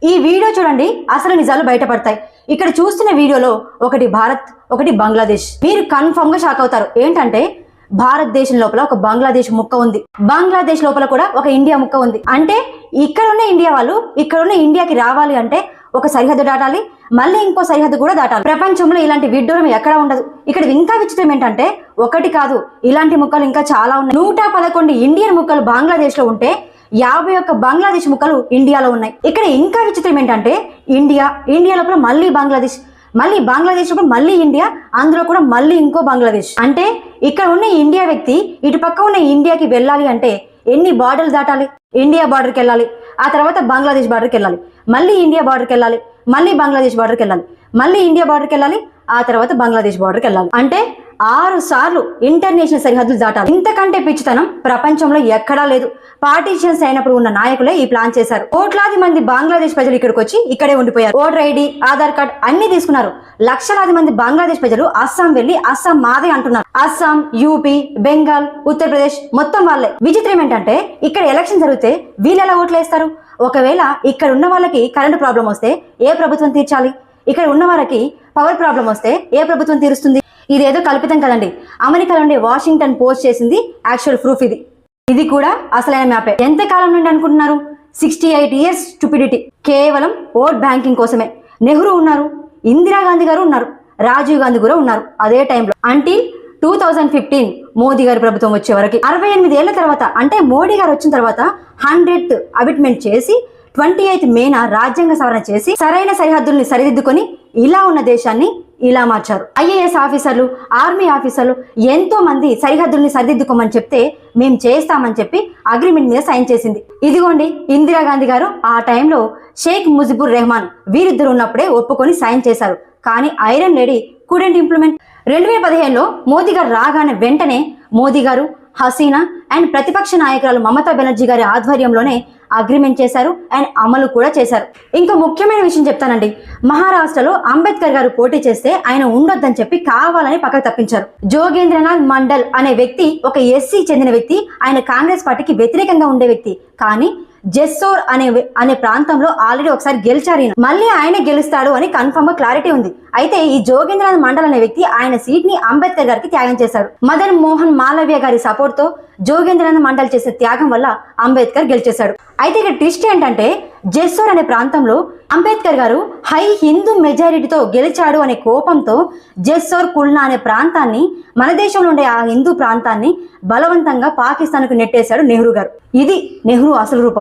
ఈ వీడియో చూడండి, అసలు నిజాలు బయటపడతాయి. ఇక్కడ చూస్తున్న వీడియోలో ఒకటి భారత్, ఒకటి బంగ్లాదేశ్. మీరు కన్ఫర్మ్ గా షాక్ అవుతారు. ఏంటంటే భారతదేశం లోపల ఒక బంగ్లాదేశ్ ముక్క ఉంది, బంగ్లాదేశ్ లోపల కూడా ఒక ఇండియా ముక్క ఉంది. అంటే ఇక్కడ ఉన్న ఇండియా వాళ్ళు ఇక్కడ ఉన్న ఇండియాకి రావాలి అంటే ఒక సరిహద్దు దాటాలి, మళ్ళీ ఇంకో సరిహద్దు కూడా దాటాలి. ప్రపంచంలో ఇలాంటి విడ్డూరం ఎక్కడా ఉండదు. ఇక్కడ ఇంకా విచిత్రం ఏంటంటే ఒకటి కాదు, ఇలాంటి ముక్కలు ఇంకా చాలా ఉన్నాయి. 111 ఇండియన్ ముక్కలు బంగ్లాదేశ్ లో ఉంటే 51 బంగ్లాదేశ్ ముక్కలు ఇండియాలో ఉన్నాయి. ఇక్కడ ఇంకా విచిత్రం ఏంటంటే ఇండియా లోపల మళ్ళీ బంగ్లాదేశ్, మళ్ళీ బంగ్లాదేశ్ లోపల మళ్ళీ ఇండియా, అందులో కూడా మళ్ళీ ఇంకో బంగ్లాదేశ్. అంటే ఇక్కడ ఉన్న ఇండియా వ్యక్తి ఇటు పక్క ఉన్న ఇండియాకి వెళ్ళాలి అంటే ఎన్ని బార్డర్లు దాటాలి? ఇండియా బార్డర్కి వెళ్ళాలి, ఆ తర్వాత బంగ్లాదేశ్ బార్డర్కి వెళ్ళాలి, మళ్ళీ ఇండియా బార్డర్కి వెళ్ళాలి, మళ్ళీ బంగ్లాదేశ్ బార్డర్కి వెళ్ళాలి, మళ్ళీ ఇండియా బార్డర్కి వెళ్ళాలి, ఆ తర్వాత బంగ్లాదేశ్ బార్డర్కి వెళ్ళాలి. అంటే 6 సార్లు ఇంటర్నేషనల్ సరిహద్దులు దాటాలి. ఇంతకంటే పిచ్చితనం ప్రపంచంలో ఎక్కడా లేదు. పార్టీషన్స్ అయినప్పుడు ఉన్న నాయకులే ఈ ప్లాన్ చేశారు. కోట్లాది మంది బంగ్లాదేశ్ ప్రజలు ఇక్కడికి వచ్చి ఇక్కడే ఉండిపోయారు. ఓటర్ ఐడి, ఆధార్ కార్డ్ అన్ని తీసుకున్నారు. లక్షలాది మంది బంగ్లాదేశ్ ప్రజలు అస్సాం వెళ్లి అస్సాం మాదే అంటున్నారు. అస్సాం, యూపీ, బెంగాల్, ఉత్తరప్రదేశ్ మొత్తం వాళ్ళే. విచిత్రం ఏంటంటే ఇక్కడ ఎలక్షన్ జరిగితే వీళ్ళు ఎలా ఓట్లు వేస్తారు? ఒకవేళ ఇక్కడ ఉన్న వాళ్ళకి కరెంటు ప్రాబ్లం వస్తే ఏ ప్రభుత్వం తీర్చాలి? ఇక్కడ ఉన్న వాళ్ళకి పవర్ ప్రాబ్లం వస్తే ఏ ప్రభుత్వం తీరుస్తుంది? ఇదేదో కల్పితం కదండి. అమెరికాలో ఉండే వాషింగ్టన్ పోస్ట్ చేసింది యాక్చువల్ ప్రూఫ్. ఇది కూడా అసలైన మ్యాపే. ఎంత కాలం నుండి అనుకుంటున్నారు? 68 ఇయర్స్ స్టూపిడిటీ. కేవలం ఓట్ బ్యాంకింగ్ కోసమే. నెహ్రూ ఉన్నారు, ఇందిరాగాంధీ గారు ఉన్నారు, రాజీవ్ గాంధీ కూడా ఉన్నారు అదే టైంలో. అంటిల్ 2015 మోదీ గారి ప్రభుత్వం వచ్చే వరకు 68 ఏళ్ల తర్వాత, అంటే మోడీ గారు వచ్చిన తర్వాత 100th అమిట్మెంట్ చేసి 28 మేన రాజ్యాంగ సవరణ చేసి సరైన సరిహద్దుల్ని సరిదిద్దుకొని ఇలా ఉన్న దేశాన్ని ఇలా మార్చారు. ఐఏఎస్ ఆఫీసర్లు, ఆర్మీ ఆఫీసర్లు ఎంతో మంది సరిహద్దుల్ని సరిదిద్దుకోమని చెప్తే మేము చేస్తామని చెప్పి అగ్రిమెంట్ మీద సైన్ చేసింది. ఇదిగోండి ఇందిరాగాంధీ గారు ఆ టైంలో షేక్ ముజిబుర్ రెహమాన్ వీరిద్దరు ఉన్నప్పుడే ఒప్పుకొని సైన్ చేశారు. కానీ ఐరన్ లేడీ కుడెంట్ ఇంప్లిమెంట్. 2015లో మోదీ గారు రాగానే వెంటనే మోదీ గారు, హసీనా అండ్ ప్రతిపక్ష నాయకురాలు మమతా బెనర్జీ గారి ఆధ్వర్యంలోనే అగ్రిమెంట్ చేశారు అండ్ అమలు కూడా చేశారు. ఇంకో ముఖ్యమైన విషయం చెప్తానండి. మహారాష్ట్రలో అంబేద్కర్ గారు పోటీ చేస్తే ఆయన ఉండొద్దని చెప్పి కావాలని పక్కకు తప్పించారు. జోగేంద్రనాథ్ మండల్ అనే వ్యక్తి ఒక ఎస్సీ చెందిన వ్యక్తి, ఆయన కాంగ్రెస్ పార్టీకి వ్యతిరేకంగా ఉండే వ్యక్తి. కానీ జెస్సోర్ అనే ప్రాంతంలో ఆల్రెడీ ఒకసారి గెలిచారు. మళ్ళీ ఆయన గెలుస్తాడు అని కన్ఫర్మ్ గా క్లారిటీ ఉంది. అయితే ఈ జోగేంద్రనాథ్ మండల్ అనే వ్యక్తి ఆయన సీట్ ని అంబేద్కర్ గారికి త్యాగం చేశాడు. మదన్ మోహన్ మాలవ్య గారి సపోర్ట్ తో జోగేంద్రనాథ్ మండల్ చేసిన త్యాగం వల్ల అంబేద్కర్ గెలిచేశాడు. అయితే ఇక్కడ ట్విస్ట్ ఏంటంటే జెస్సోర్ అనే ప్రాంతంలో అంబేద్కర్ గారు హై హిందూ మెజారిటీతో గెలిచాడు అనే కోపంతో జెస్సోర్ కుల్నా అనే ప్రాంతాన్ని, మన దేశంలో ఉండే ఆ హిందూ ప్రాంతాన్ని బలవంతంగా పాకిస్తాన్ కు నెట్టేశాడు నెహ్రూ గారు. ఇది నెహ్రూ అసలు రూపం.